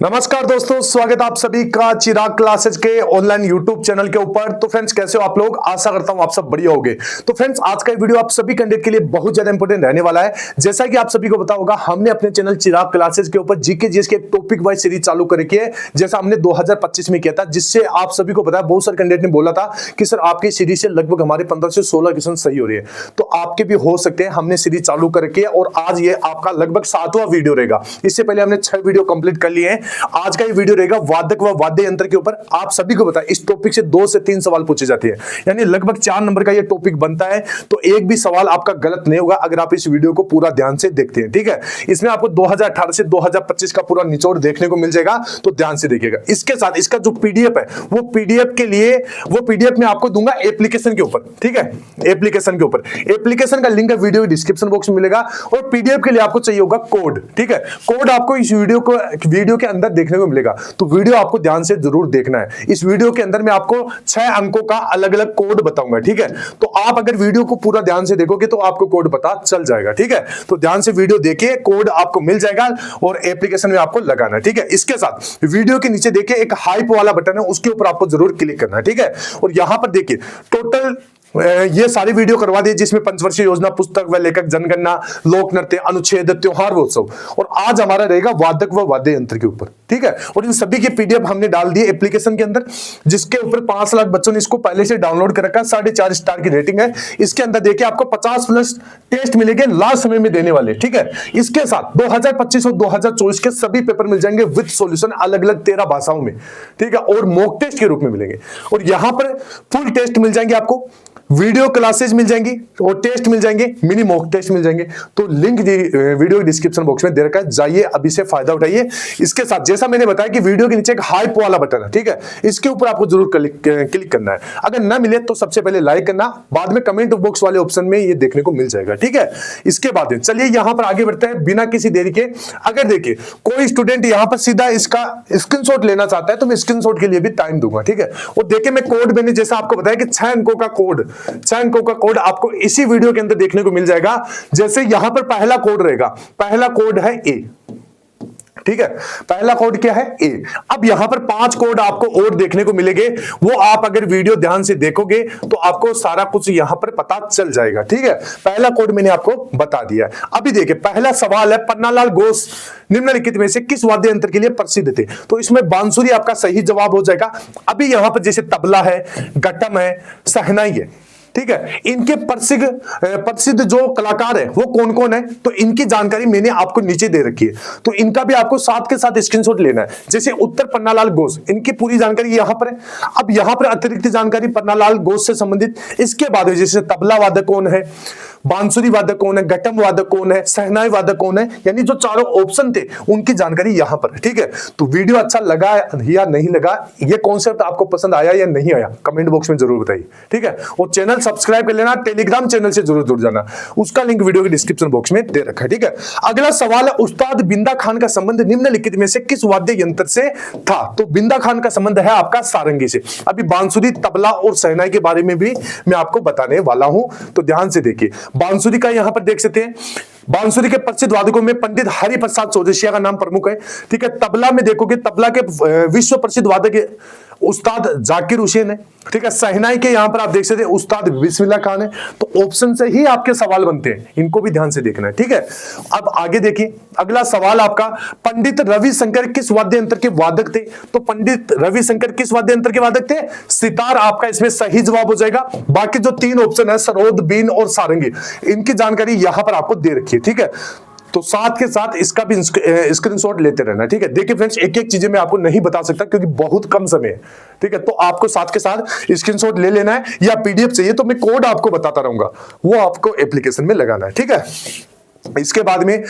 नमस्कार दोस्तों, स्वागत है आप सभी का चिराग क्लासेज के ऑनलाइन यूट्यूब चैनल के ऊपर। तो फ्रेंड्स, कैसे हो आप लोग? आशा करता हूं आप सब बढ़िया होंगे। तो फ्रेंड्स, आज का वीडियो आप सभी कैंडिडेट के लिए बहुत ज्यादा इंपॉर्टेंट रहने वाला है। जैसा कि आप सभी को पता होगा, हमने अपने चैनल चिराग क्लासेज के ऊपर जीके जीएस के टॉपिक वाइज सीरीज चालू करके है, जैसा हमने 2025 में किया था, जिससे आप सभी को पता है बहुत सारे कैंडिडेट ने बोला था कि सर आपकी सीरीज से लगभग हमारे 15 से 16 क्वेश्चन सही हो रही है। तो आपके भी हो सकते हैं। हमने सीरीज चालू करके और आज ये आपका लगभग 7वां वीडियो रहेगा। इससे पहले हमने 6 वीडियो कंप्लीट कर लिए हैं। आज का ये वीडियो रहेगा वादक व वाद्य यंत्र के ऊपर। आप सभी को पता है इस टॉपिक से 2 से 3 सवाल पूछे जाते हैं, यानी लगभग 4 नंबर का ये टॉपिक बनता है। तो एक भी सवाल आपका गलत नहीं होगा अगर आप इस वीडियो को पूरा ध्यान से देखते हैं। ठीक है, इसमें आपको 2018 से 2025 का पूरा निचोड़ देखने को मिल जाएगा, तो ध्यान से देखिएगा। इसके साथ इसका जो पीडीएफ है, वो पीडीएफ के लिए वो पीडीएफ में आपको दूंगा एप्लीकेशन के ऊपर। ठीक है, एप्लीकेशन के ऊपर, एप्लीकेशन का लिंक है वीडियो डिस्क्रिप्शन बॉक्स में मिलेगा। और पीडीएफ के लिए आपको चाहिए होगा कोड। ठीक है, कोड आपको इस वीडियो के अंदर देखने को मिलेगा। तो वीडियो आपको ध्यान से जरूर देखना है। इस वीडियो के अंदर मैं आपको 6 अंकों का अलग अलग कोड बताऊंगा। ठीक है, तो आप अगर वीडियो को पूरा ध्यान से देखोगे तो आपको कोड पता चल जाएगा। ठीक है, तो ध्यान से वीडियो देखिए, कोड आपको मिल जाएगा और एप्लीकेशन में आपको लगाना है। ठीक है, इसके साथ वीडियो के नीचे देखिए एक हाइप वाला बटन है, उसके ऊपर आपको जरूर क्लिक करना है। ठीक है, और यहां पर देखिए टोटल ये सारी वीडियो करवा दी, जिसमें पंचवर्षीय योजना, पुस्तक व लेखक, जनगणना, लोक नृत्य, अनुच्छेद, त्योहार उत्सव, और आज हमारा रहेगा वादक व वाद्य यंत्र के ऊपर। ठीक है, और इन सभी के पीडीएफ हमने डाल दिए एप्लीकेशन के अंदर, जिसके ऊपर 5 लाख बच्चों ने इसको पहले से डाउनलोड कर रखा है। 4.5 स्टार की रेटिंग है। इसके अंदर देखिए आपको 50+ टेस्ट मिलेंगे लास्ट समय में देने वाले। ठीक है, इसके साथ 2025 और 2024 के सभी पेपर मिल जाएंगे विद सॉल्यूशन, अलग अलग 13 भाषाओं में। ठीक है, और मॉक टेस्ट के रूप में मिलेंगे। और यहां पर फुल टेस्ट मिल जाएंगे आपको, वीडियो क्लासेज मिल जाएंगी और टेस्ट मिल जाएंगे, मिनी मॉक टेस्ट मिल जाएंगे। तो लिंक वीडियो डिस्क्रिप्शन बॉक्स में दे रखा है, जाइए अभी से फायदा उठाइए। इसके साथ जैसा मैंने बताया कि वीडियो के नीचे एक हाइप वाला बटन है। ठीक है, इसके ऊपर आपको जरूर क्लिक करना है। अगर ना मिले तो सबसे पहले लाइक करना, बाद में कमेंट बॉक्स वाले ऑप्शन में ये देखने को मिल जाएगा। ठीक है, इसके बाद चलिए यहां पर आगे बढ़ते हैं बिना किसी देरी के। अगर देखिए कोई स्टूडेंट यहां पर सीधा इसका स्क्रीनशॉट लेना चाहता है तो मैं स्क्रीनशॉट के लिए भी टाइम दूंगा। ठीक है, और देखिए मैं कोड मैंने जैसा आपको बताया कि 6 अंकों का कोड, 6 अंकों का कोड आपको इसी वीडियो के अंदर देखने को मिल जाएगा। जैसे यहां पर पहला कोड रहेगा, पहला कोड है ए। ठीक है, पहला कोड क्या है? ए। अब यहां पर 5 कोड आपको और देखने को मिलेंगे, वो आप अगर वीडियो ध्यान से देखोगे तो आपको सारा कुछ यहां पर पता चल जाएगा। ठीक है, पहला कोड मैंने आपको बता दिया है। अभी देखिए पहला सवाल है, पन्नालाल घोष निम्नलिखित में से किस वाद्य यंत्र के लिए प्रसिद्ध थे? तो इसमें बांसुरी आपका सही जवाब हो जाएगा। अभी यहां पर जैसे तबला है, घटम है, शहनाई है। ठीक है, इनके प्रसिद्ध जो कलाकार है वो कौन कौन है, तो इनकी जानकारी मैंने आपको नीचे दे रखी है। तो इनका भी आपको साथ के साथ स्क्रीनशॉट लेना है। जैसे उत्तर पन्नालाल घोष, इनकी पूरी जानकारी यहां पर है। अब यहां पर अतिरिक्त जानकारी पन्नालाल घोष से संबंधित, इसके बाद जैसे तबला वादक कौन है, बांसुरी वादक कौन है, घटम वादक कौन है, शहनाई वादक कौन है, यानी जो चारों ऑप्शन थे उनकी जानकारी यहां पर है। ठीक है, तो वीडियो अच्छा लगा या नहीं लगा, ये कॉन्सेप्ट आपको पसंद आया या नहीं आया, कमेंट बॉक्स में जरूर बताइए। ठीक है, और चैनल सब्सक्राइब कर लेना, टेलीग्राम चैनल से जरूर जुड़ जाना, उसका लिंक वीडियो के डिस्क्रिप्शन बॉक्स में दे रखा है। ठीक है, अगला सवाल है, उस्ताद बिंदा खान का संबंध निम्नलिखित में से किस वाद्य यंत्र से था? तो बिंदा खान का संबंध है आपका सारंगी से। अभी बांसुरी, तबला और शहनाई के बारे में भी मैं आपको बताने वाला हूं, तो ध्यान से देखिए। बांसुरी का यहां पर देख सकते हैं, बांसुरी के प्रसिद्ध वादकों में पंडित हरिप्रसाद चौरसिया का नाम प्रमुख है। ठीक है, तबला में देखोगे, तबला के विश्व प्रसिद्ध वादक उस्ताद जाकिर हुसैन है। ठीक है, शहनाई के यहां पर आप देख सकते हैं उस्ताद बिस्मिल्लाह खान है। तो ऑप्शन से ही आपके सवाल बनते हैं, इनको भी ध्यान से देखना है। ठीक है, अब आगे देखिए अगला सवाल आपका, पंडित रविशंकर किस वाद्य यंत्र के वादक थे? तो पंडित रविशंकर किस वाद्य यंत्र के वादक थे? सितार आपका इसमें सही जवाब हो जाएगा। बाकी जो 3 ऑप्शन है, सरोद, बीन और सारंगी, इनकी जानकारी यहां पर आपको दे रखी है। ठीक है, तो साथ के साथ इसका भी स्क्रीनशॉट लेते रहना। ठीक है, देखिए फ्रेंड्स, एक एक चीजें मैं आपको नहीं बता सकता क्योंकि बहुत कम समय है। ठीक है, तो आपको साथ के साथ स्क्रीनशॉट ले लेना है, या पीडीएफ चाहिए तो मैं कोड आपको बताता रहूंगा, वो आपको एप्लीकेशन में लगाना है। ठीक है, इसके बाद में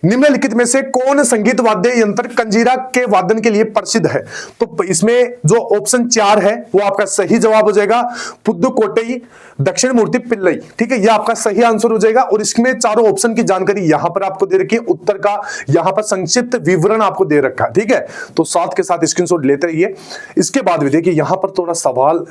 निम्नलिखित में से कौन संगीत वाद्य यंत्र कंजीरा के वादन के लिए प्रसिद्ध है? तो इसमें जो ऑप्शन 4 है वो आपका सही जवाब हो जाएगा, पुदुकोट्टई, दक्षिण मूर्ति, पिल्लई। ठीक है, ये आपका सही आंसर हो जाएगा। और इसमें चारों ऑप्शन की जानकारी यहां पर आपको दे रखी है, उत्तर का यहां पर संक्षिप्त विवरण आपको दे रखा है। ठीक है, तो साथ के साथ स्क्रीनशॉट लेते रहिए। इसके बाद भी देखिए यहां पर थोड़ा सवाल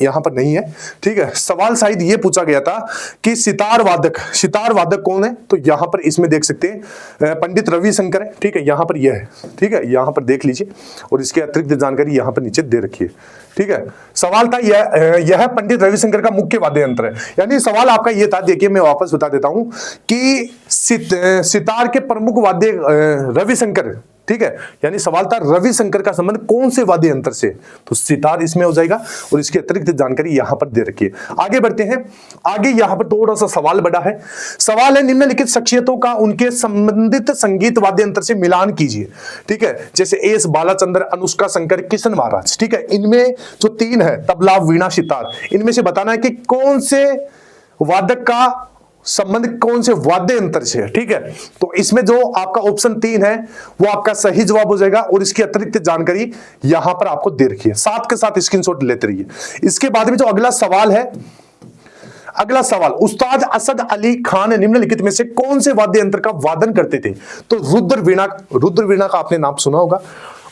यहां पर नहीं है। ठीक है, सवाल शायद ये पूछा गया था कि सितार वादक कौन है? तो यहां पर इसमें देख सकते हैं पंडित रविशंकर है, ठीक है, यहां पर यह है, ठीक है, यहां पर देख लीजिए, और इसके अतिरिक्त जानकारी यहां पर नीचे दे रखी है, ठीक है। सवाल था यह पंडित रविशंकर का मुख्य वाद्य यंत्र है, यानी सवाल आपका यह था, देखिए मैं वापस बता देता हूं कि सितार के प्रमुख वाद्य रविशंकर, ठीक है, यानी सवाल था रविशंकर का संबंध कौन से वाद्य यंत्र से, तो सितार इसमें हो जाएगा, और इसकी अतिरिक्त जानकारी यहां पर दे रखी है। आगे बढ़ते हैं, आगे यहां पर थोड़ा सा सवाल बड़ा है, सवाल है निम्नलिखित शख्सियतों का उनके संबंधित संगीत वाद्य यंत्र से मिलान कीजिए, ठीक है, जैसे एस बालाचंद्र, अनुष्का शंकर, किशन महाराज, ठीक है, इनमें जो तीन है तबला, वीणा, सितार, इनमें से बताना है कि कौन से वादक का संबंध कौन से वाद्य यंत्र से है, ठीक है। तो इसमें जो आपका ऑप्शन 3 है वो आपका सही जवाब हो जाएगा, और इसकी अतिरिक्त जानकारी यहां पर आपको दे रखी है, साथ के साथ स्क्रीनशॉट लेते रहिए। इसके बाद में जो अगला सवाल है, अगला सवाल, उस्ताद असद अली खान निम्नलिखित में से कौन से वाद्य यंत्र का वादन करते थे, तो रुद्र वीणा का आपने नाम सुना होगा,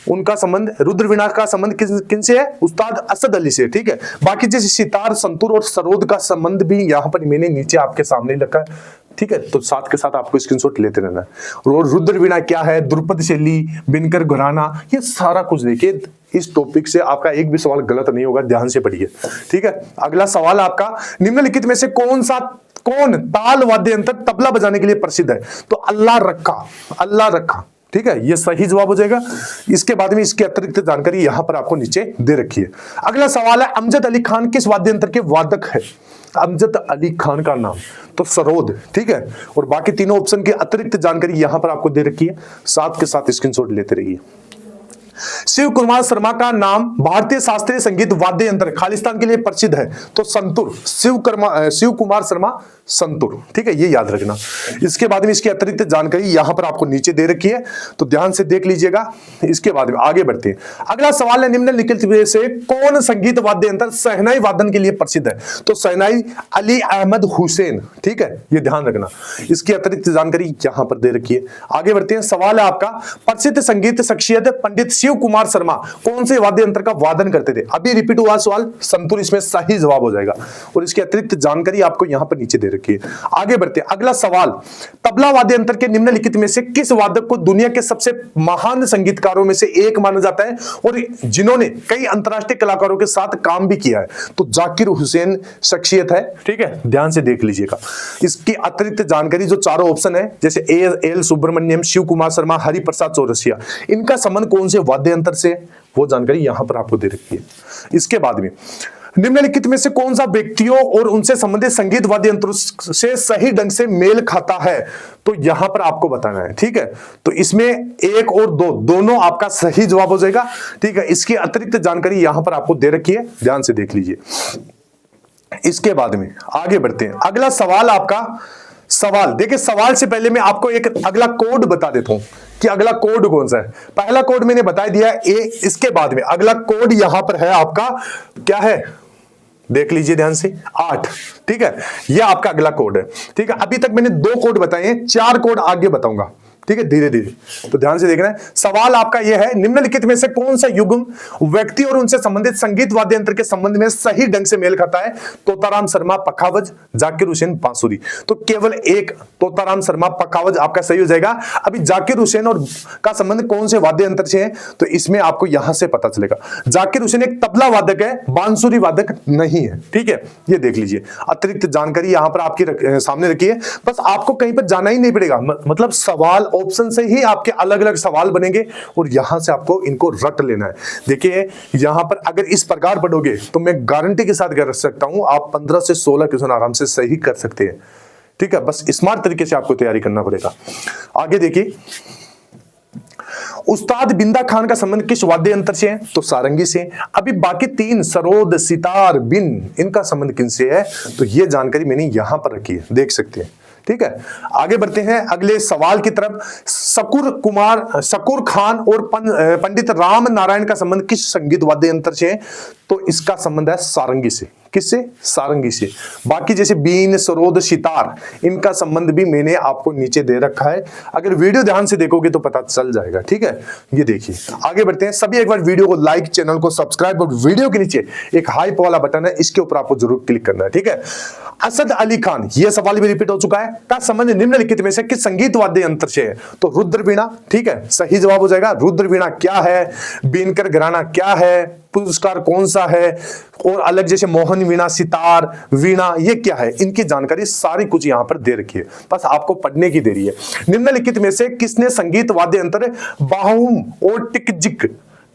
उनका संबंध, रुद्र वीणा का संबंध किन से है, उस्ताद असद अली से, ठीक है। बाकी जैसे सितार, संतूर और सरोद का संबंध भी यहां पर मैंने नीचे आपके सामने रखा है, ठीक है, तो साथ के साथ आपको स्क्रीनशॉट लेते रहना है। और रुद्र वीणा क्या है, द्रुपद शैली, बिनकर घराना, ये सारा कुछ देखिए, इस टॉपिक से आपका एक भी सवाल गलत नहीं होगा, ध्यान से पढ़िए, ठीक है। अगला सवाल आपका, निम्नलिखित में से कौन ताल वाद्य यंत्र तबला बजाने के लिए प्रसिद्ध है, तो अल्लाह रखा, ठीक है, ये सही जवाब हो जाएगा। इसके बाद में इसकी अतिरिक्त जानकारी यहां पर आपको नीचे दे रखी है। अगला सवाल है, अमजद अली खान किस वाद्य यंत्र के वादक है, अमजद अली खान का नाम, तो सरोद, ठीक है, और बाकी तीनों ऑप्शन की अतिरिक्त जानकारी यहां पर आपको दे रखी है, साथ के साथ स्क्रीनशॉट लेते रहिए। शिव कुमार शर्मा का नाम भारतीय शास्त्रीय संगीत वाद्य यंत्र खालिस्तान के लिए प्रसिद्ध है, तो संतूर, शिव कुमार शर्मा संतूर, ठीक है, ये याद रखना। इसके बाद में इसकी अतिरिक्त जानकारी यहां पर आपको नीचे दे रखी है, तो ध्यान से देख लीजिएगा। इसके बाद में आगे बढ़ते हैं, अगला सवाल है, निम्नलिखित में से कौन संगीत वाद्य यंत्र शहनाई वादन के लिए प्रसिद्ध है, तो शहनाई अली अहमद हुसैन, ठीक है, ये ध्यान रखना। इसकी अतिरिक्त जानकारी यहां पर दे रखी है। आगे बढ़ते हैं, सवाल है आपका, प्रसिद्ध संगीत शख्सियत पंडित शिव कुमार शर्मा कौन से वाद्य यंत्र का वादन करते थे, अभी रिपीट हुआ सवाल, संतूर इसमें सही जवाब हो जाएगा, और इसकी अतिरिक्त जानकारी आपको यहां पर नीचे दे रखी है। आगे बढ़ते हैं, अगला सवाल, तबला वाद्य यंत्र के निम्नलिखित में से किस वादक को दुनिया के सबसे महान संगीतकारों में से एक माना जाता है, और जिन्होंने कई अंतरराष्ट्रीय कलाकारों के साथ काम भी किया है, तो जाकिर हुसैन शख्सियत है, ठीक है, ध्यान से देख लीजिएगा। इसकी अतिरिक्त जानकारी जो चारों ऑप्शन है, जैसे एल सुब्रमण्यम, शिव कुमार शर्मा, हरिप्रसाद चौरसिया, इनका संबंध कौन से वाद्य यंत्र से, वो जानकारी यहां पर आपको दे रखी है। इसके बाद में, निम्नलिखित में से कौन सा व्यक्तियों और उनसे संबंधित संगीत वाद्य यंत्रों से सही ढंग से मेल खाता है, तो यहां पर आपको बताना है, ठीक है। तो इसमें 1 और 2 दोनों आपका सही जवाब हो जाएगा, ठीक है। इसकी अतिरिक्त जानकारी यहां पर आपको दे रखी है, ध्यान से देख लीजिए। इसके बाद में आगे बढ़ते हैं, अगला सवाल आपका, सवाल देखिए, सवाल से पहले मैं आपको एक अगला कोड बता देता हूं कि अगला कोड कौन सा है। पहला कोड मैंने बता दिया ए, इसके बाद में अगला कोड यहां पर है आपका, क्या है, देख लीजिए ध्यान से, 8, ठीक है, यह आपका अगला कोड है, ठीक है। अभी तक मैंने 2 कोड बताए हैं, 4 कोड आगे बताऊंगा, ठीक है, धीरे धीरे, तो ध्यान से देखना है। सवाल आपका यह है, निम्नलिखित में से कौन सा युग्म व्यक्ति और उनसे संबंधित संगीत वाद्य यंत्र के संबंध में सही ढंग से मेल खाता है, तोताराम शर्मा पखावज, जाकिर हुसैन बांसुरी, तो केवल एक तोताराम शर्मा पखावज आपका सही हो जाएगा। अभी जाकिर हुसैन और का संबंध कौन से वाद्य यंत्र से है, तो इसमें आपको यहां से पता चलेगा। जाकिर हुसैन एक तबला वादक है, बांसुरी वादक नहीं है, ठीक है, ये देख लीजिए। अतिरिक्त जानकारी यहां पर आपके सामने रखी है, बस आपको कहीं पर जाना ही नहीं पड़ेगा, मतलब सवाल ऑप्शन से ही आपके अलग अलग सवाल बनेंगे, और यहां से आपको इनको रट लेना है। देखिए यहां पर अगर इस प्रकार पढ़ोगे तो मैं गारंटी के साथ कह सकता हूं आप 15 से 16 क्वेश्चन आराम से सही कर सकते हैं, ठीक है। बस स्मार्ट तरीके से आपको तैयारी करना पड़ेगा। आगे देखिए, उस्ताद बिंदा खान का संबंध किस वाद्य यंत्र से है, तो सारंगी से। अभी बाकी 3 सरोद, सितार, बिन, इनका संबंध किनसे है, तो ये जानकारी मैंने यहां पर रखी है, देख सकते हैं, ठीक है। आगे बढ़ते हैं अगले सवाल की तरफ। शकूर खान और पंडित राम नारायण का संबंध किस संगीत वाद्य यंत्र से है, तो इसका संबंध है सारंगी से, किससे? सारंगी से। बाकी जैसे बीन, सरोद, सितार, इनका संबंध भी मैंने आपको नीचे दे रखा है, अगर वीडियो ध्यान से देखोगे तो पता चल जाएगा। ठीक है, ये देखिए आगे बढ़ते हैं। सभी एक बार वीडियो को लाइक, चैनल को सब्सक्राइब, और वीडियो के नीचे एक हाइप वाला बटन है, इसके ऊपर आपको जरूर क्लिक करना है। ठीक है, असद अली खान, यह सवाल भी रिपीट हो चुका है, का संबंध निम्नलिखित में से किस संगीत वाद्य यंत्र से है? तो रुद्र वीणा। ठीक है, सही जवाब हो जाएगा। रुद्र वीणा क्या है, बीनकर घराना क्या है, पुरस्कार कौन सा है, और अलग जैसे मोहन वीणा, सितार, वीणा, ये क्या है, इनकी जानकारी सारी कुछ यहां पर दे रखी है, बस आपको पढ़ने की देरी है। निम्नलिखित में से किसने संगीत वाद्य यंत्र बाहुम और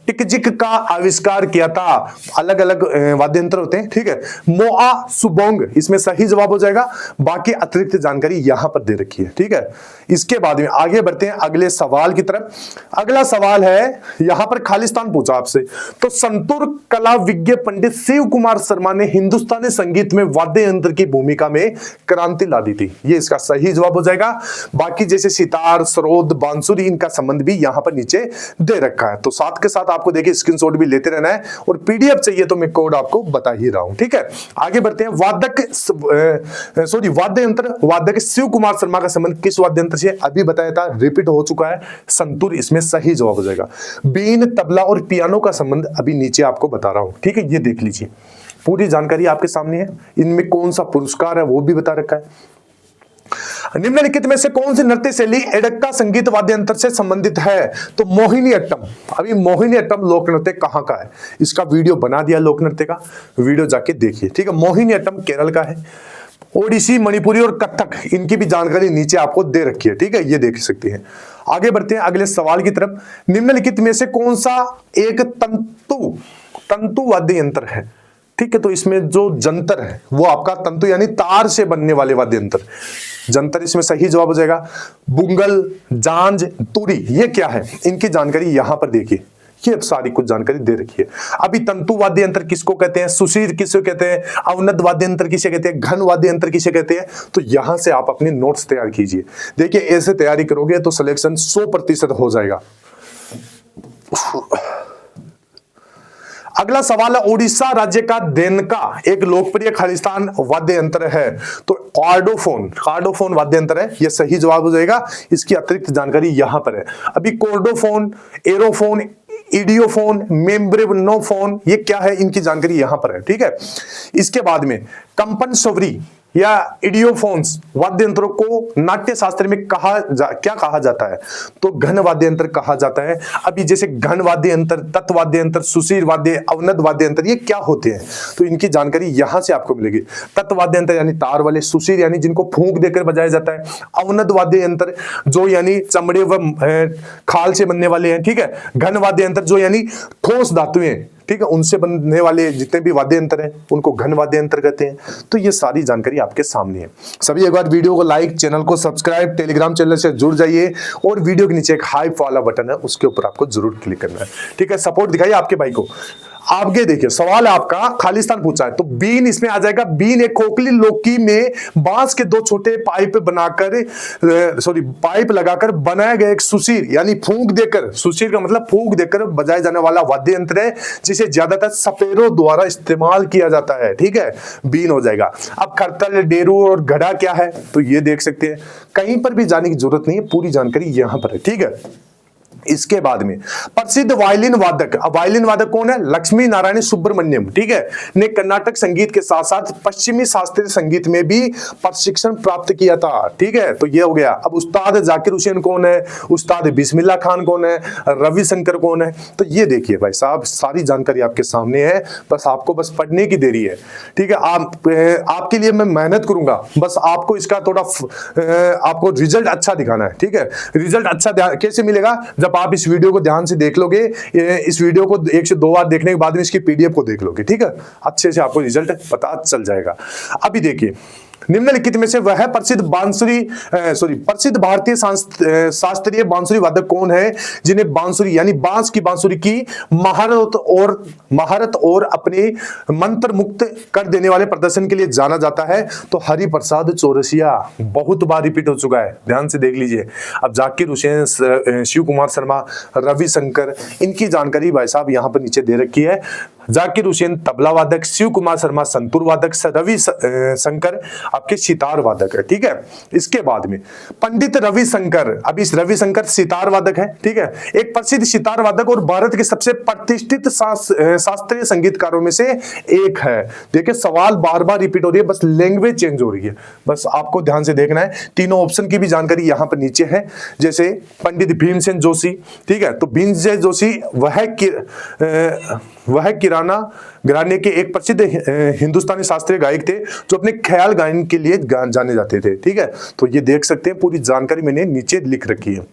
टिकजिक का आविष्कार किया था? अलग अलग वाद्य यंत्र होते हैं। ठीक है, मोआ सुबोंग इसमें सही जवाब हो जाएगा। बाकी अतिरिक्त जानकारी यहां पर दे रखी है। ठीक है, इसके बाद में आगे बढ़ते हैं अगले सवाल की तरफ। अगला सवाल है, यहां पर खालिस्तान पूछा आपसे, तो संतूर कला विज्ञ पंडित शिव कुमार शर्मा ने हिंदुस्तानी संगीत में वाद्य यंत्र की भूमिका में क्रांति ला दी थी। ये इसका सही जवाब हो जाएगा। बाकी जैसे सितार, सरोद, बांसुरी, इनका संबंध भी यहां पर नीचे दे रखा है। तो साथ के साथ आपको देखिए स्क्रीनशॉट भी लेते रहना है, और पीडीएफ चाहिए तो मैं कोड आपको बता ही रहा हूं। ठीक है, आगे बढ़ते हैं। वाद्य यंत्र वादक शिव कुमार शर्मा का संबंध किस वाद्य यंत्र से? अभी बताया था, रिपीट हो चुका है, संतूर इसमें सही जवाब हो जाएगा। बीन, तबला और पियानो का संबंध अभी नीचे आपको बता रहा हूं। ठीक है, ये देख लीजिए, पूरी जानकारी आपके सामने है। इनमें कौन सा पुरस्कार है वो भी बता रखा है। निम्नलिखित में से कौन सी नृत्य शैली एडक्का संगीत वाद्य यंत्र से संबंधित है? तो मोहिनी अट्टम। अभी मोहिनी अट्टम लोक नृत्य कहां का है, इसका वीडियो बना दिया लोक नृत्य का, वीडियो जाके देखिए। ठीक है, मोहिनी अट्टम केरल का है। ओडिसी, मणिपुरी और कथक, इनकी भी जानकारी नीचे आपको दे रखी है। ठीक है, ये देख सकते हैं। आगे बढ़ते हैं अगले सवाल की तरफ। निम्नलिखित में से कौन सा एक तंतु वाद्य यंत्र है? ठीक है, तो इसमें जो जंतर है वो आपका तंतु यानी तार से बनने वाले वाद्य यंत्र, जंतर इसमें सही जवाब हो जाएगा। बुंगल, जांज, तुरी, ये क्या है, इनकी जानकारी यहां पर देखिए, ये सारी कुछ जानकारी दे रखी है। अभी तंतु वाद्य यंत्र किसको कहते हैं, सुशीर किसे कहते हैं, अवनद वाद्य यंत्र किसे कहते हैं, घन वाद्य यंत्र किसे कहते हैं? तो यहां से आप अपने नोट्स तैयार कीजिए। देखिए, ऐसे तैयारी करोगे तो सिलेक्शन 100% हो जाएगा। अगला सवाल है, उड़ीसा राज्य का देनका एक लोकप्रिय खालिस्तान वाद्य यंत्र है, तो कार्डोफोन वाद्य यंत्र है, यह सही जवाब हो जाएगा। इसकी अतिरिक्त जानकारी यहां पर है। अभी कोर्डोफोन, एरोफोन, इडियोफोन, मेम्ब्रेनोफोन, ये क्या है, इनकी जानकारी यहां पर है। ठीक है, इसके बाद में कंपन सवरी या इडियोफोन्स वाद्य यंत्रों को नाट्य शास्त्र में क्या कहा जाता है? तो घन वाद्य यंत्र कहा जाता है। अभी जैसे घन वाद्य यंत्र, तत्व वाद्य यंत्र, सुशीर वाद्य, अवनद वाद्य यंत्र, ये क्या होते हैं? तो इनकी जानकारी यहां से आपको मिलेगी। तत्व वाद्य यंत्र यानी तार वाले, सुशीर यानी जिनको फूंक देकर बजाया जाता है, अवनद वाद्य यंत्र जो यानी चमड़े व खाल से बनने वाले हैं। ठीक है, घन वाद्य यंत्र जो यानी ठोस धातुएं, ठीक है, उनसे बनने वाले जितने भी वाद्य यंत्र हैं उनको घन वाद्य यंत्र कहते हैं। तो ये सारी जानकारी आपके सामने है। सभी एक बार वीडियो को लाइक, चैनल को सब्सक्राइब, टेलीग्राम चैनल से जुड़ जाइए, और वीडियो के नीचे एक हाइप वाला बटन है, उसके ऊपर आपको जरूर क्लिक करना है। ठीक है, सपोर्ट दिखाइए आपके भाई को। आगे देखिए, सवाल है आपका, खालिस्तान पूछा है, तो बीन इसमें आ जाएगा। बीन एक खोखली लोकी में बांस के दो छोटे पाइप लगाकर बनाया गया एक सुशीर यानी फूंक देकर, सुशीर का मतलब फूंक देकर बजाया जाने वाला वाद्य यंत्र है, जिसे ज्यादातर सपेरों द्वारा इस्तेमाल किया जाता है। ठीक है, बीन हो जाएगा। अब खरतल, डेरू और घड़ा क्या है, तो ये देख सकते हैं, कहीं पर भी जाने की जरूरत नहीं है, पूरी जानकारी यहां पर है। ठीक है, इसके बाद में प्रसिद्ध वायलिन वादक, अब वायलिन वादक कौन है? लक्ष्मी नारायण सुब्रमण्यम। ठीक है, ने कर्नाटक संगीत के साथ साथ पश्चिमी शास्त्रीय संगीत में भी प्रशिक्षण प्राप्त किया था। ठीक है, तो ये हो गया। अब उस्ताद जाकिर हुसैन कौन है, उस्ताद बिस्मिल्लाह खान कौन है, रविशंकर कौन है? तो ये देखिए भाई साहब, सारी जानकारी आपके सामने है, बस आपको बस पढ़ने की देरी है। ठीक है, आपके लिए मैं मेहनत करूंगा, बस आपको इसका थोड़ा आपको रिजल्ट अच्छा दिखाना है। ठीक है, रिजल्ट अच्छा कैसे मिलेगा? जब आप इस वीडियो को ध्यान से देख लोगे, इस वीडियो को 1 से 2 बार देखने के बाद में इसकी पीडीएफ को देख लोगे। ठीक है, अच्छे से आपको रिजल्ट पता चल जाएगा। अभी देखिए, निम्नलिखित में से वह प्रसिद्ध भारतीय शास्त्रीय बांसुरी वादक कौन है जिन्हें बांसुरी यानी बांस की बांसुरी की महारत और अपने मंत्र मुक्त कर देने वाले प्रदर्शन के लिए जाना जाता है? तो हरिप्रसाद चौरसिया, बहुत बार रिपीट हो चुका है, ध्यान से देख लीजिए। अब जाकिर हुसैन, शिव कुमार शर्मा, रविशंकर, इनकी जानकारी भाई साहब यहाँ पर नीचे दे रखी है। जाकिर हुसैन तबला वादक, शिव कुमार शर्मा संतूर वादक, रवि शंकर आपके सितार वादक है, ठीक है। इसके बाद में पंडित रवि शंकर, अब इस रवि शंकर सितार वादक है, ठीक है, एक प्रसिद्ध सितार वादक और भारत के सबसे प्रतिष्ठित शास्त्रीय संगीतकारों में से एक है। देखिए सवाल बार बार रिपीट हो रही है, बस लैंग्वेज चेंज हो रही है, बस आपको ध्यान से देखना है। तीनों ऑप्शन की भी जानकारी यहां पर नीचे है, जैसे पंडित भीमसेन जोशी, ठीक है, तो भीमसेन जोशी वह किराना घराने के एक प्रसिद्ध हिंदुस्तानी शास्त्रीय गायक थे जो अपने ख्याल गायन के लिए जाने जाते थे, ठीक है। तो ये देख सकते हैं, पूरी जानकारी मैंने नीचे लिख रखी है।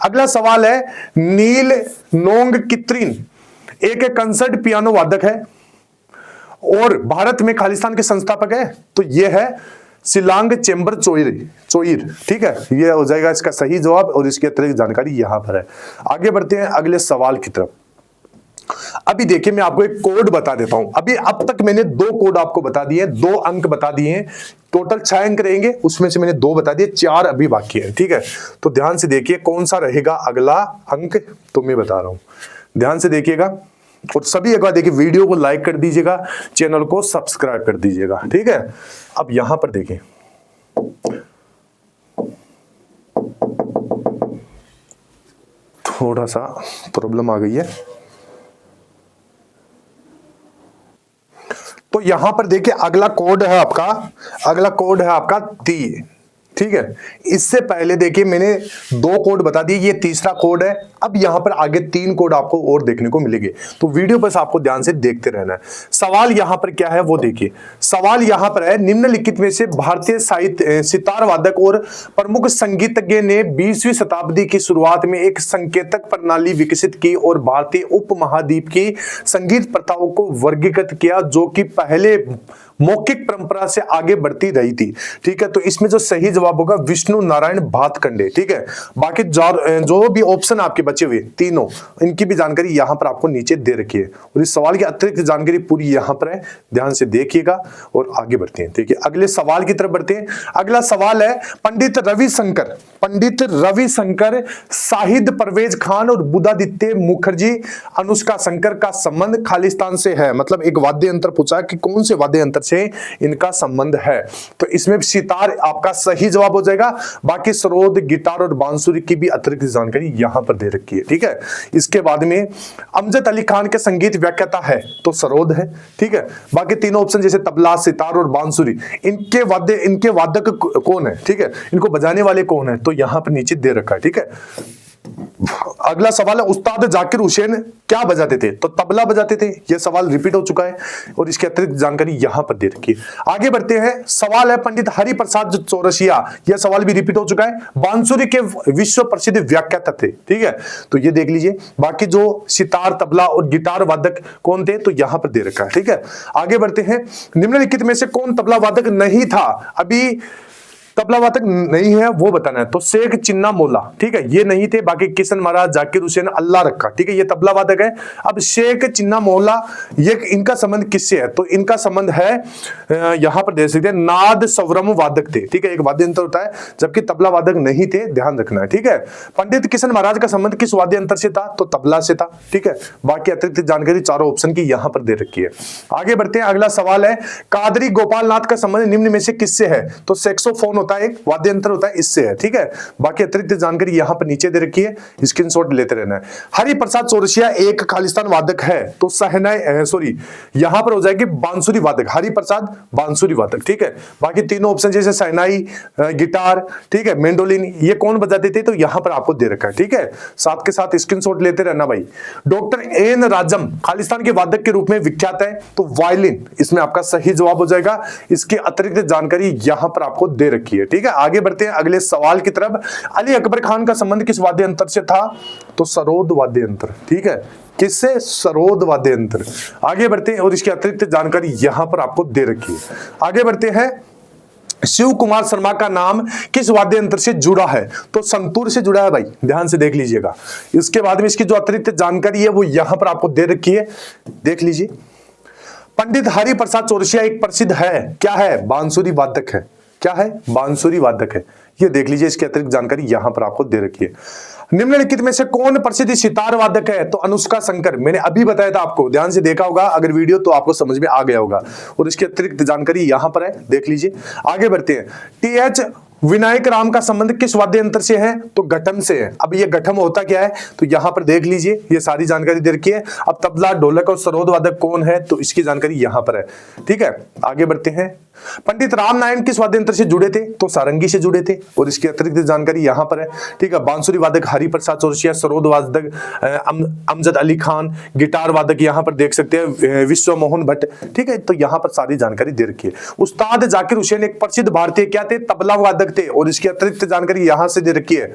अगला सवाल है, नील नोंग कित्रिन एक कंसर्ट पियानो वादक है और भारत में खालिस्तान के संस्थापक है, तो ये है शिलांग चेंबर चोइर, ठीक है, ये हो जाएगा इसका सही जवाब और इसकी अतिरिक्त जानकारी यहां पर है। आगे बढ़ते हैं अगले सवाल की तरफ। अभी देखिए मैं आपको एक कोड बता देता हूं। अभी अब तक मैंने 2 कोड आपको बता दिए, 2 अंक बता दिए हैं, टोटल 6 अंक रहेंगे, उसमें से मैंने 2 बता दिए, 4 अभी बाकी है, ठीक है। तो ध्यान से देखिए कौन सा रहेगा अगला अंक, तो मैं बता रहा हूं, ध्यान से देखिएगा। और सभी एक बार देखिए, वीडियो को लाइक कर दीजिएगा, चैनल को सब्सक्राइब कर दीजिएगा, ठीक है। अब यहां पर देखिए, थोड़ा सा प्रॉब्लम आ गई है, तो यहां पर देखिए अगला कोड है आपका 3, ठीक है। इससे पहले देखिए मैंने 2 कोड बता दिए, ये तीसरा कोड है। अब यहां पर आगे 3 कोड आपको और देखने को मिलेंगे, तो वीडियो बस आपको ध्यान से देखते रहना है। सवाल यहां पर क्या है वो देखिए, सवाल यहां पर है, निम्नलिखित में से भारतीय साहित्य सितार वादक और प्रमुख संगीतज्ञ ने 20वीं शताब्दी की शुरुआत में एक संकेतक प्रणाली विकसित की और भारतीय उपमहाद्वीप की संगीत प्रथाओं को वर्गीकृत किया, जो कि पहले मौखिक परंपरा से आगे बढ़ती रही थी, ठीक है। तो इसमें जो सही जवाब होगा विष्णु नारायण भातखंडे, ठीक है। बाकी जो भी ऑप्शन आपके बचे हुए तीनों, इनकी भी जानकारी यहां पर आपको नीचे दे रखी है और इस सवाल की अतिरिक्त जानकारी पूरी यहां पर है, ध्यान से देखिएगा और आगे बढ़ते हैं। देखिए अगले सवाल की तरफ बढ़ते हैं। अगला सवाल है, पंडित रवि शंकर शाहिद परवेज खान और बुधादित्य मुखर्जी अनुष्का शंकर का संबंध खालिस्तान से है, मतलब एक वाद्य यंत्र पूछा कि कौन से वाद्य यंत्र से इनका संबंध है, तो इसमें सितार आपका सही जवाब हो जाएगा। बाकी सरोद, गिटार और बांसुरी की भी अतिरिक्त जानकारी यहां पर दे रखी है, ठीक है। इसके बाद में अमजद अली खान के संगीत व्याख्याता है, तो सरोद है, ठीक है। बाकी तीनों ऑप्शन जैसे तबला, सितार और बांसुरी, इनके वादक कौन है, ठीक है, इनको बजाने वाले कौन है, तो यहां पर नीचे दे रखा है, ठीक है। अगला सवाल है, उस्ताद जाकिर हुसैन क्या बजाते थे, तो तबला बजाते थे, यह सवाल रिपीट हो चुका है और इसकी अतिरिक्त जानकारी यहां पर दे रखी है। आगे बढ़ते हैं, सवाल है पंडित हरिप्रसाद चौरसिया, यह सवाल भी रिपीट हो चुका है, बांसुरी के विश्व प्रसिद्ध व्याख्याता थे, ठीक है, तो ये देख लीजिए। बाकी जो सितार, तबला और गिटार वादक कौन थे, तो यहां पर दे रखा है, ठीक है। आगे बढ़ते हैं, निम्नलिखित में से कौन तबला वादक नहीं था, अभी तबला वादक नहीं है वो बताना है, तो शेख चिन्ना मौला, ठीक है, ये नहीं थे। बाकी किशन महाराज, जाकिर हुसैन, अल्लाह रखा, ठीक है, ये तबला वादक है। अब शेख चिन्ना मौला, ये इनका संबंध किससे है, तो इनका संबंध है यहां पर देख सकते हैं, नाद स्वरम वादक थे, ठीक है, एक वाद्य यंत्र होता है, जबकि तबला वादक नहीं थे, ध्यान रखना है, ठीक है। पंडित किशन महाराज का संबंध किस वाद्य यंत्र से था, तो तबला से था, ठीक है। बाकी अतिरिक्त जानकारी चारों ऑप्शन की यहां पर दे रखी है। आगे बढ़ते हैं, अगला सवाल है, कादरी गोपाल नाथ का संबंध निम्न में से किससे है, तो सैक्सोफोन होता है, एक वाद्य यंत्र होता है, इससे है, ठीक है। बाकी अतिरिक्त जानकारी यहां पर नीचे दे रखी है, स्क्रीनशॉट लेते रहना है। हरिप्रसाद चौरसिया एक खालिस्तान वादक है, तो यहां पर हो जाएगी बांसुरी वादक, हरिप्रसाद बांसुरी वादक, ठीक है। बाकी तीनों ऑप्शन जैसे शहनाई, गिटार, ठीक है, मेंडोलिन, ये कौन बजाते थे, तो यहां पर आपको दे रखा है, ठीक है। साथ के साथ स्क्रीनशॉट लेते रहना भाई। डॉक्टर एन राजम खालिस्तान के वादक के रूप में विख्यात है, तो वायलिन इसमें आपका सही जवाब हो जाएगा। इसकी अतिरिक्त जानकारी यहां पर आपको दे रखी है, ठीक है। आगे बढ़ते हैं अगले सवाल की तरफ। अली अकबर खान का संबंध किस वाद्य यंत्र से था, तो सरोद वाद्य यंत्र, ठीक है, किससे, सरोद वाद्य यंत्र। आगे बढ़ते हैं और इसकी अतिरिक्त जानकारी यहां पर आपको दे रखी है। आगे बढ़ते हैं, शिव कुमार शर्मा का नाम किस वाद्य यंत्र से जुड़ा है, तो संतूर से जुड़ा है भाई, ध्यान से देख लीजिएगा। इसके बाद में इसकी जो अतिरिक्त जानकारी है वो यहां पर आपको दे रखी है, देख लीजिए। पंडित हरिप्रसाद चौरसिया एक प्रसिद्ध है, क्या है, बांसुरी वादक है, क्या है, बांसुरी वादक है, ये देख लीजिए, इसके अतिरिक्त जानकारी यहां पर आपको दे रखी है। निम्नलिखित में से कौन प्रसिद्ध सितार वादक है? तो अनुष्का शंकर, मैंने अभी बताया था आपको, ध्यान से देखा होगा अगर वीडियो तो आपको समझ में आ गया होगा। और इसके अतिरिक्त जानकारी यहां पर है, देख लीजिए। आगे बढ़ते हैं। टी.एच. विनायक राम का संबंध किस वाद्य यंत्र से है? तो घटम से है। अब ये घटम होता क्या है? तो यहां पर देख लीजिए, ये सारी जानकारी दे रखी है। अब तबला, ढोलक और सरोद वादक कौन है? तो इसकी जानकारी यहां पर है, ठीक है। आगे बढ़ते हैं। पंडित राम नारायण किस वाद्य यंत्र से जुड़े थे? तो सारंगी से जुड़े थे। और इसकी अतिरिक्त जानकारी यहां पर है, ठीक है। बांसुरी वादक हरिप्रसाद चौरसिया, सरोद वादक अमजद अली खान, गिटार वादक यहां पर देख सकते हैं विश्व मोहन भट्ट, ठीक है। तो यहां पर सारी जानकारी दे रखी है। उस्ताद जाकिर हुसैन एक प्रसिद्ध भारतीय क्या थे? तबला वादक थे। और इसकी अतिरिक्त जानकारी यहां से दे रखी है।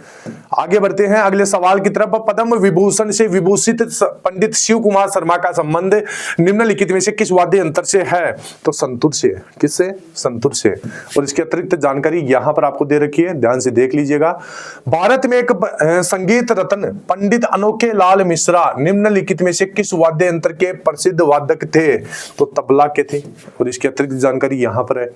आगे बढ़ते हैं अगले सवाल की तरफ। पद्म विभूषण से विभूषित पंडित शिव कुमार शर्मा का संबंध निम्नलिखित में से किस वाद्य यंत्र से है? तो संतूर से। किससे? संतूर से। और इसके अतिरिक्त जानकारी यहां पर आपको दे रखी है, ध्यान से देख लीजिएगा। भारत में एक संगीत रत्न पंडित अनोखे लाल मिश्रा निम्नलिखित में से किस वाद्य यंत्र के प्रसिद्ध वादक थे? तो तबला के थे। और इसकी अतिरिक्त जानकारी यहां पर है।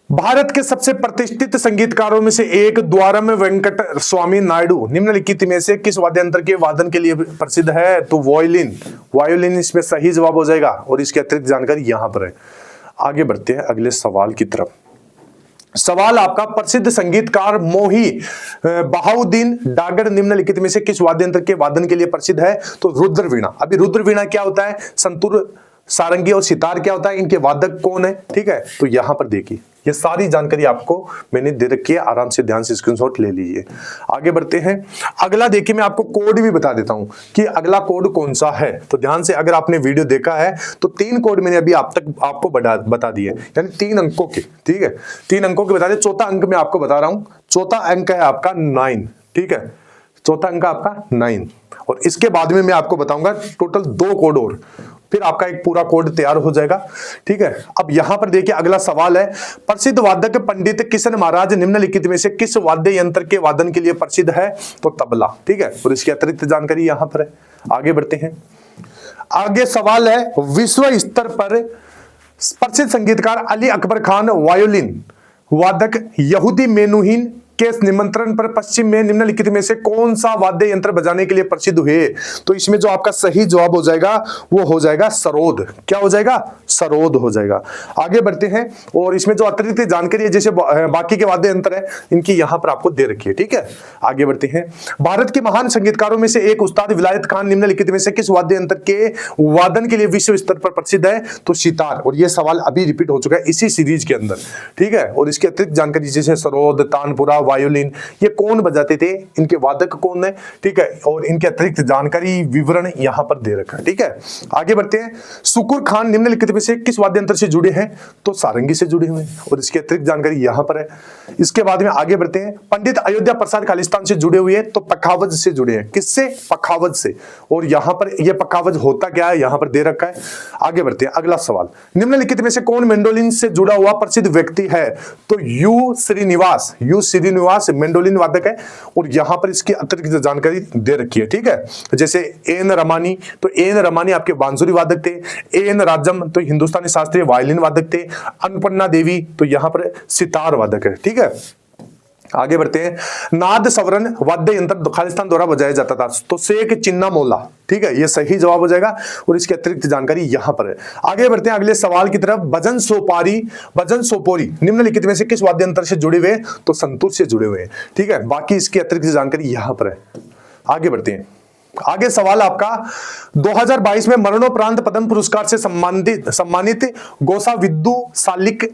भारत के सबसे प्रतिष्ठित संगीतकारों में से एक द्वारम वेंकट स्वामी नायडू निम्नलिखित में से किस वाद्य यंत्र के वादन के लिए प्रसिद्ध है? तो वायोलिन। वायोलिन इसमें सही जवाब हो जाएगा। और इसकी अतिरिक्त जानकारी यहां पर है। आगे बढ़ते हैं अगले सवाल की तरफ। सवाल आपका, प्रसिद्ध संगीतकार मोही बहाउद्दीन डागर निम्नलिखित में से किस वाद्य यंत्र के वादन के लिए प्रसिद्ध है? तो रुद्र वीणा। अभी रुद्र वीणा क्या होता है? संतूर, सारंगी और सितार क्या होता है? इनके वादक कौन है? ठीक है। तो यहां पर देखिए, ये सारी जानकारी आपको मैंने दे रखी है, आराम से ध्यान से स्क्रीनशॉट ले लीजिए। आगे बढ़ते हैं। अगला देखिए, मैं आपको कोड भी बता देता हूं कि अगला कोड कौन सा है। तो ध्यान से, अगर आपने वीडियो देखा है तो 3 कोड मैंने अभी आपको बता दिए, यानी 3 अंकों के, ठीक है। 3 अंकों के बता दिए। चौथा अंक मैं आपको बता रहा हूं। चौथा अंक है आपका 9, ठीक है। चौथा अंक आपका 9। और इसके बाद में मैं आपको बताऊंगा टोटल 2 कोड और, फिर आपका एक पूरा कोड तैयार हो जाएगा, ठीक है। अब यहां पर देखिए, अगला सवाल है, प्रसिद्ध वादक पंडित किशन महाराज निम्नलिखित में से किस वाद्य यंत्र के वादन के लिए प्रसिद्ध है? तो तबला, ठीक है। और इसकी अतिरिक्त जानकारी यहां पर है। आगे बढ़ते हैं। आगे सवाल है, विश्व स्तर पर प्रसिद्ध संगीतकार अली अकबर खान वायोलिन वादक यहूदी मेनुहीन के निमंत्रण पर पश्चिम में निम्नलिखित में से कौन सा वाद्य यंत्र बजाने के लिए प्रसिद्ध हुए? तो इसमें जो आपका सही जवाब हो जाएगा वो हो जाएगा सरोद। क्या हो जाएगा? सरोद हो जाएगा। आगे बढ़ते हैं। और इसमें जो अतिरिक्त जानकारी है, जैसे बाकी के वाद्य यंत्र है, इनकी यहां पर आपको दे रखी है, ठीक है। आगे बढ़ते हैं। भारत के महान संगीतकारों में से एक उस्ताद विलायत खान निम्नलिखित में से किस वाद्य यंत्र के वादन के लिए विश्व स्तर पर प्रसिद्ध है? तो सितार। और यह सवाल अभी रिपीट हो चुका है इसी सीरीज के अंदर, ठीक है। और इसके अतिरिक्त जानकारी जैसे सरोद, तानपुरा, वायोलिन, ये कौन बजाते थे, इनके वादक कौन है, ठीक है। और इनके अतिरिक्त जानकारी विवरण यहां पर दे रखा है, ठीक है। आगे बढ़ते हैं। शुकुर खान निम्नलिखित में से किस वाद्य यंत्र से जुड़े हैं? तो सारंगी से जुड़े हुए हैं। और इसकी अतिरिक्त जानकारी यहां पर है। इसके बाद में आगे बढ़ते हैं। पंडित अयोध्या प्रसाद खालिस्तान से जुड़े हुए हैं, तो पखावज से जुड़े हैं। किससे? पखावज से। और यहां पर यह पखावज होता क्या है, यहां पर दे रखा है। आगे बढ़ते हैं। अगला सवाल, निम्नलिखित में से कौन मेंडोलिन से जुड़ा हुआ प्रसिद्ध व्यक्ति है? तो यू श्रीनिवास मेंडोलिन वादक है। और यहां पर इसकी अतिरिक्त जानकारी दे रखी है, ठीक है। जैसे एन रमानी, तो एन रमानी आपके बांसुरी वादक थे। एन राजम तो हिंदुस्तानी शास्त्रीय वायलिन वादक थे। अन्नपूर्णा देवी तो यहां पर सितार वादक है, ठीक है। आगे बढ़ते हैं। नाद सवरन वाद्य यंत्र खालिस्तान द्वारा बजाया जाता था, तो शेख चिन्ना मोला, ठीक है। ये सही जवाब हो जाएगा। और इसकी अतिरिक्त जानकारी यहां पर है। आगे बढ़ते हैं अगले सवाल की तरफ। भजन सोपोरी निम्नलिखित में से किस वाद्य यंत्र से जुड़े हुए? तो संतूर से जुड़े हुए हैं, ठीक है। बाकी इसकी अतिरिक्त जानकारी यहां पर है। आगे बढ़ते हैं। आगे सवाल आपका, 2022 में मरणोपरांत पद्म पुरस्कार से सम्मानित गोसा विद्दू सालिक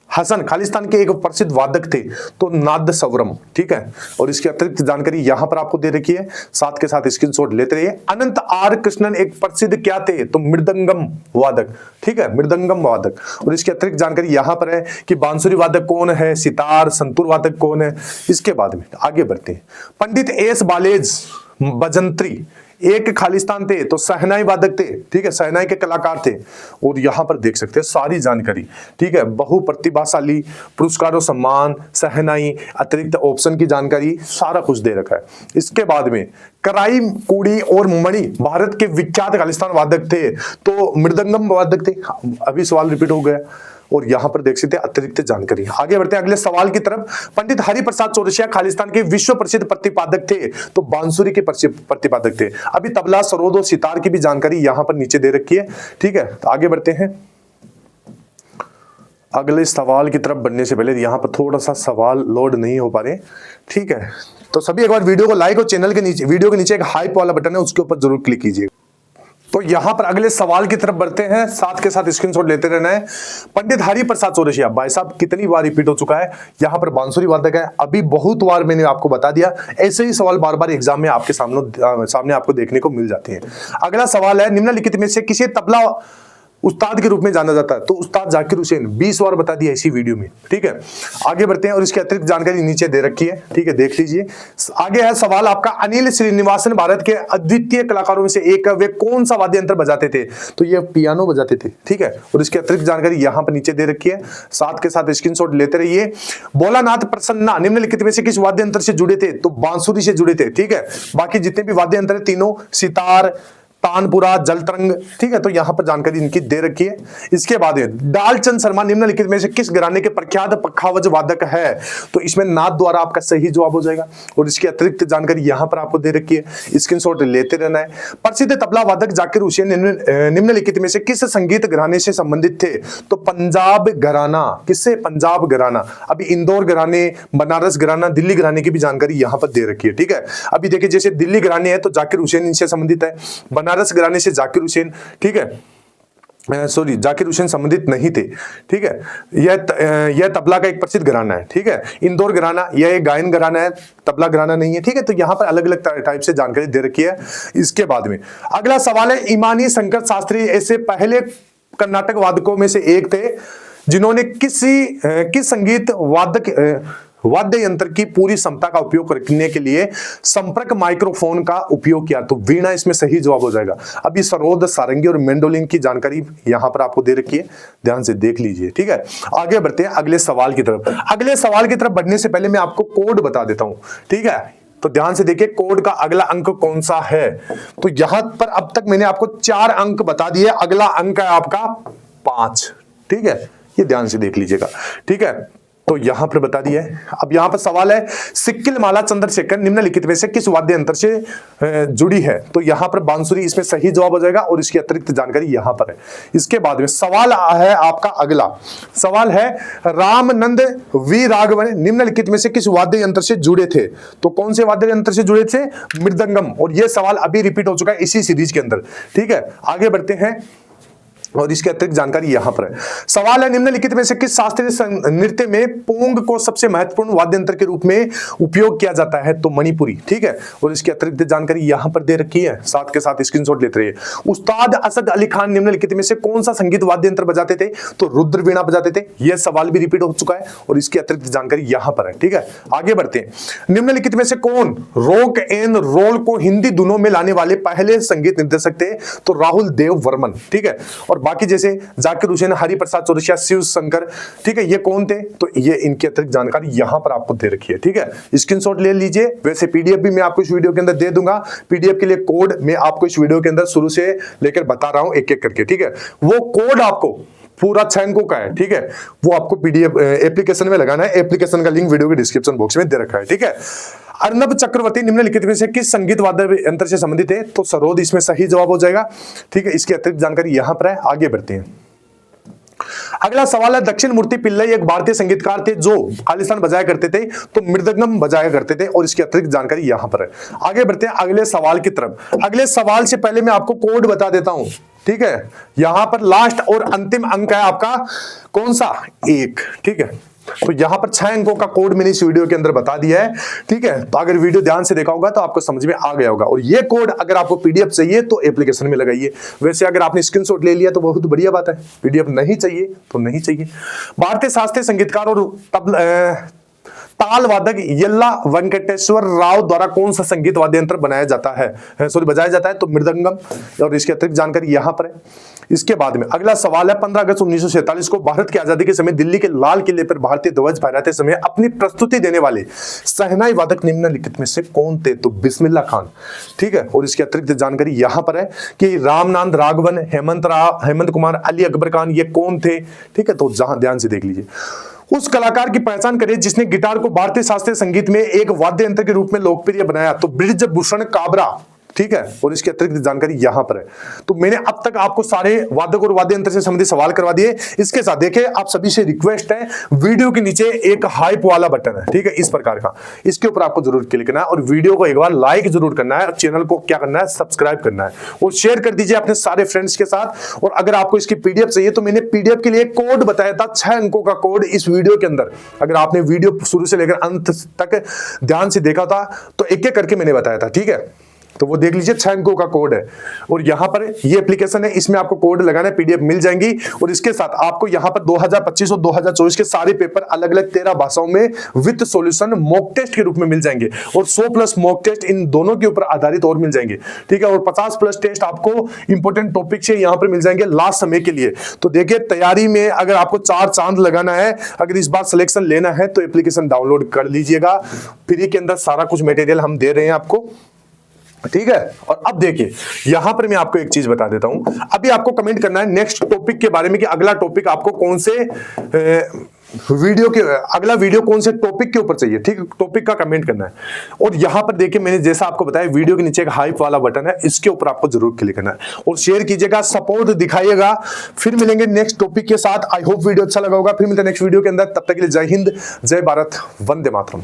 हसन खालिस्तान के एक प्रसिद्ध वादक थे, तो नाद सवरम, ठीक है। और इसकी अतिरिक्त जानकारी यहां पर आपको दे रखी है, साथ के साथ स्क्रीनशॉट लेते रहिए। अनंत आर कृष्णन एक प्रसिद्ध क्या थे? तो मृदंगम वादक, ठीक है, मृदंगम वादक। और इसकी अतिरिक्त जानकारी यहां पर है कि बांसुरी वादक कौन है, सितार, संतूर वादक कौन है। इसके बाद में आगे बढ़ते हैं। पंडित एस बालेज बजंत्री एक खालिस्तान थे, तो सहनाई वादक थे, ठीक है, सहनाई के कलाकार थे। और यहां पर देख सकते हैं सारी जानकारी, ठीक है। बहु प्रतिभाशाली, पुरस्कारों, सम्मान, सहनाई, अतिरिक्त ऑप्शन की जानकारी, सारा कुछ दे रखा है। इसके बाद में कराई, कुड़ी और मणि भारत के विख्यात खालिस्तान वादक थे, तो मृदंगम वादक थे। अभी सवाल रिपीट हो गया। और यहां पर देख सकते हैं अतिरिक्त जानकारी। आगे बढ़ते हैं अगले सवाल की तरफ। पंडित हरिप्रसाद चौरसिया खालिस्तान के विश्व प्रसिद्ध प्रतिपादक थे, तो बांसुरी के प्रतिपादक थे। अभी तबला, सरोद और सितार की भी जानकारी यहां पर नीचे दे रखी है, ठीक है। तो आगे बढ़ते हैं अगले सवाल की तरफ बढ़ने से पहले यहां पर थोड़ा सा सवाल लोड नहीं हो पा रहे, ठीक है। तो सभी एक बार वीडियो को लाइक और चैनल के नीचे, वीडियो के नीचे एक हाइप वाला बटन है, उसके ऊपर जरूर क्लिक कीजिए। तो यहां पर अगले सवाल की तरफ बढ़ते हैं, साथ के साथ स्क्रीनशॉट लेते रहना है। पंडित हरिप्रसाद चौरसिया, भाई साहब कितनी बार रिपीट हो चुका है, यहां पर बांसुरी वादक है, अभी बहुत बार मैंने आपको बता दिया। ऐसे ही सवाल बार बार एग्जाम में आपके सामने आपको देखने को मिल जाते हैं। अगला सवाल है, निम्नलिखित में से किसे तबला उस्ताद के रूप में जाना जाता है, तो उस्ताद जाकिर हुसैन, 20 बार बता दिया इसी वीडियो में, ठीक है। आगे बढ़ते हैं और इसकी अतिरिक्त जानकारी नीचे दे रखी है, ठीक है, देख लीजिए। आगे है सवाल आपका, अनिल श्रीनिवासन भारत के अद्वितीय कलाकारों में से एक, वे कौन सा वाद्य यंत्र बजाते थे, तो ये पियानो बजाते थे, ठीक है। और इसकी अतिरिक्त जानकारी यहां पर नीचे दे रखी है, साथ के साथ स्क्रीनशॉट लेते रहिए। भोलानाथ प्रसन्ना निम्नलिखित में से किस वाद्य यंत्र से जुड़े थे, तो बांसुरी से जुड़े थे, ठीक है। बाकी जितने भी वाद्य यंत्र तीनों, सितार, तानपुरा, जलतरंग, ठीक है। तो यहां पर जानकारी इनकी दे रखी है। इसके बाद डालचंद शर्मा निम्नलिखित में से किस घराने के प्रख्यात पखावज वादक है, तो इसमें नाथ द्वारा आपका सही जवाब हो जाएगा। और इसकी अतिरिक्त जानकारी यहां पर आपको दे रखी है, स्क्रीनशॉट लेते रहना है। प्रसिद्ध तबला वादक जाकिर हुसैन निम्नलिखित में से किस संगीत घराने से संबंधित थे, तो पंजाब घराना। किससे, पंजाब घराना। अभी इंदौर घराने, बनारस घराना, दिल्ली घराने की भी जानकारी यहां पर दे रखी है, ठीक है। अभी देखिए जैसे दिल्ली घराने है तो जाकिर हुसैन इनसे संबंधित है, बनारस घराने से जाकिर हुसैन, ठीक है, सॉरी जाकिर हुसैन संबंधित नहीं थे, ठीक है। यह तबला का एक प्रसिद्ध घराना है, ठीक है। इंदौर घराना यह एक गायन घराना है, तबला घराना नहीं है, ठीक है। तो यहां पर अलग अलग टाइप से जानकारी दे रखी है। इसके बाद में अगला सवाल है, इमानी शंकर शास्त्री ऐसे पहले कर्नाटक वादकों में से एक थे जिन्होंने किस संगीत वाद्य यंत्र की पूरी क्षमता का उपयोग करने के लिए संपर्क माइक्रोफोन का उपयोग किया, तो वीणा इसमें सही जवाब हो जाएगा। अभी सरोद, सारंगी और मेंडोलिन की जानकारी यहां पर आपको दे रखी है, ध्यान से देख लीजिए, ठीक है। आगे बढ़ते हैं अगले सवाल की तरफ। अगले सवाल की तरफ बढ़ने से पहले मैं आपको कोड बता देता हूं, ठीक है। तो ध्यान से देखिए कोड का अगला अंक कौन सा है, तो यहां पर अब तक मैंने आपको 4 अंक बता दिए, अगला अंक है आपका 5, ठीक है। ये ध्यान से देख लीजिएगा, ठीक है। तो यहां पर बता दिया है। अब यहां पर सवाल है, सिक्किल माला चंद्रशेखर निम्नलिखित में से किस वाद्य यंत्र से जुड़ी है, तो यहां पर बांसुरी इसमें सही जवाब हो जाएगा। और इसकी अतिरिक्त जानकारी यहां पर है। इसके बाद में सवाल है आपका अगला सवाल है, रामनंद वी राघवन निम्नलिखित में से किस वाद्य यंत्र से जुड़े थे, तो कौन से वाद्य यंत्र से जुड़े थे, मृदंगम। और यह सवाल अभी रिपीट हो चुका है इसी सीरीज के अंदर, ठीक है। आगे बढ़ते हैं और इसके अतिरिक्त जानकारी यहां पर है। सवाल है, निम्नलिखित में से किस शास्त्रीय नृत्य में पोंग को सबसे महत्वपूर्ण वाद्य यंत्र के रूप में उपयोग किया जाता है, तो मणिपुरी, ठीक है। और इसकी अतिरिक्त जानकारी यहां पर दे रखी है, साथ के साथ स्क्रीनशॉट लेते रहिए। उस्ताद असद अली खान निम्नलिखित में से कौन सा संगीत वाद्य यंत्र बजाते थे, तो रुद्र वीणा बजाते थे। यह सवाल भी रिपीट हो चुका है और इसकी अतिरिक्त जानकारी यहां पर है, ठीक है। आगे बढ़ते हैं। निम्नलिखित में से कौन रॉक एंड रोल को हिंदी धुनों में लाने वाले पहले संगीत निर्देशक थे, तो राहुल देव वर्मन, ठीक है। और बाकी जैसे जाकिर हुसैन, हरिप्रसाद चौरसिया, शिव शंकर, ठीक है, ये कौन थे, तो ये इनकी अतिरिक्त जानकारी यहां पर आपको दे रखी है, ठीक है। स्क्रीनशॉट ले लीजिए। वैसे पीडीएफ भी मैं आपको इस वीडियो के अंदर दे दूंगा। पीडीएफ के लिए कोड मैं आपको इस वीडियो के अंदर शुरू से लेकर बता रहा हूं एक एक करके, ठीक है। वो कोड आपको पूरा 6 अंकों का है, ठीक है। वो आपको पीडीएफ एप्लीकेशन में लगाना है। एप्लीकेशन का लिंक वीडियो के डिस्क्रिप्शन बॉक्स में दे रखा है, ठीक है। अर्नब चक्रवर्ती निम्नलिखित में से किस संगीत वाद्य यंत्र से संबंधित है, तो सरोद इसमें सही जवाब हो जाएगा, ठीक है। इसकी अतिरिक्त जानकारी यहां पर है। आगे बढ़ते हैं। अगला सवाल है, दक्षिण मूर्ति पिल्लई एक भारतीय संगीतकार थे जो खालिस्तान बजाया करते थे, तो मृदंगम बजाया करते थे। और इसकी अतिरिक्त जानकारी यहां पर है। आगे बढ़ते हैं अगले सवाल की तरफ। अगले सवाल से पहले मैं आपको कोड बता देता हूं, ठीक है। यहां पर लास्ट और अंतिम अंक है आपका कौन सा, 1, ठीक है। तो यहां पर 6 अंकों का कोड मैंने इस वीडियो के अंदर बता दिया है, ठीक है। तो अगर वीडियो ध्यान से देखा होगा तो आपको समझ में आ गया होगा। और ये कोड अगर आपको पीडीएफ चाहिए तो एप्लीकेशन में लगाइए। वैसे अगर आपने स्क्रीनशॉट ले लिया तो बहुत बढ़िया बात है, पीडीएफ नहीं चाहिए तो नहीं चाहिए। भारतीय शास्त्रीय संगीतकार और ताल वादक यल्ला वेंकटेश्वर राव द्वारा कौन सा संगीत वाद्य यंत्र बनाया जाता है, सॉरी बजाया जाता है, तो मृदंगम। और इसकी अतिरिक्त जानकारी यहां पर है। इसके बाद में अगला सवाल है, 15 अगस्त 1947 को भारत की आजादी के समय दिल्ली के लाल किले पर भारतीय ध्वज फहराते समय अपनी प्रस्तुति देने वाले शहनाई वादक निम्नलिखित में से कौन थे, तो बिस्मिल्लाह खान। ठीक है। और इसकी अतिरिक्त जानकारी यहां पर है कि रामनाथ राघवन, हेमंत कुमार, अली अकबर खान, ये कौन थे। ठीक है, तो जहां ध्यान से देख लीजिए। उस कलाकार की पहचान करिए जिसने गिटार को भारतीय शास्त्रीय संगीत में एक वाद्य यंत्र के रूप में लोकप्रिय बनाया, तो ब्रिजभूषण काबरा। ठीक है। और इसकी अतिरिक्त जानकारी यहां पर है। तो मैंने अब तक आपको सारे वादक और वाद्य यंत्र से संबंधित सवाल करवा दिए। इसके साथ देखिए, आप सभी से रिक्वेस्ट है, वीडियो के नीचे एक हाइप वाला बटन है, ठीक है, इस प्रकार का, इसके ऊपर आपको जरूर क्लिक करना है और वीडियो को एक बार लाइक जरूर करना है और चैनल को क्या करना है, सब्सक्राइब करना है और शेयर कर दीजिए अपने सारे फ्रेंड्स के साथ। और अगर आपको इसकी पीडीएफ चाहिए तो मैंने पीडीएफ के लिए कोड बताया था, 6 अंकों का कोड इस वीडियो के अंदर। अगर आपने वीडियो शुरू से लेकर अंत तक ध्यान से देखा था तो एक एक करके मैंने बताया था। ठीक है, तो वो देख लीजिए, 6 अंकों का कोड है। और यहां पर ये एप्लीकेशन है, इसमें आपको कोड लगाना है, पीडीएफ मिल जाएंगी। और इसके साथ आपको यहां पर 2025 और 2024 के सारे पेपर अलग अलग 13 भाषाओं में विद सॉल्यूशन मॉक टेस्ट के रूप में मिल जाएंगे और 100+ मॉक टेस्ट इन दोनों के ऊपर आधारित और मिल जाएंगे। ठीक है। और 50+ टेस्ट आपको इंपोर्टेंट टॉपिक से यहां पर मिल जाएंगे लास्ट समय के लिए। तो देखिए, तैयारी में अगर आपको 4 चांद लगाना है, अगर इस बार सिलेक्शन लेना है तो एप्लीकेशन डाउनलोड कर लीजिएगा। फ्री के अंदर सारा कुछ मटेरियल हम दे रहे हैं आपको। ठीक है। और अब देखिए, यहां पर मैं आपको एक चीज बता देता हूं। अभी आपको कमेंट करना है नेक्स्ट टॉपिक के बारे में कि अगला टॉपिक आपको कौन से अगला वीडियो कौन से टॉपिक के ऊपर चाहिए। ठीक है, टॉपिक का कमेंट करना है। और यहां पर देखिए, मैंने जैसा आपको बताया, वीडियो के नीचे एक हाइप वाला बटन है, इसके ऊपर आपको जरूर क्लिक करना है और शेयर कीजिएगा, सपोर्ट दिखाइएगा। फिर मिलेंगे नेक्स्ट टॉपिक के साथ। आई होप वीडियो अच्छा लगा होगा। फिर मिलते हैं नेक्स्ट वीडियो के अंदर। तब तक के लिए जय हिंद, जय भारत, वंदे मातरम।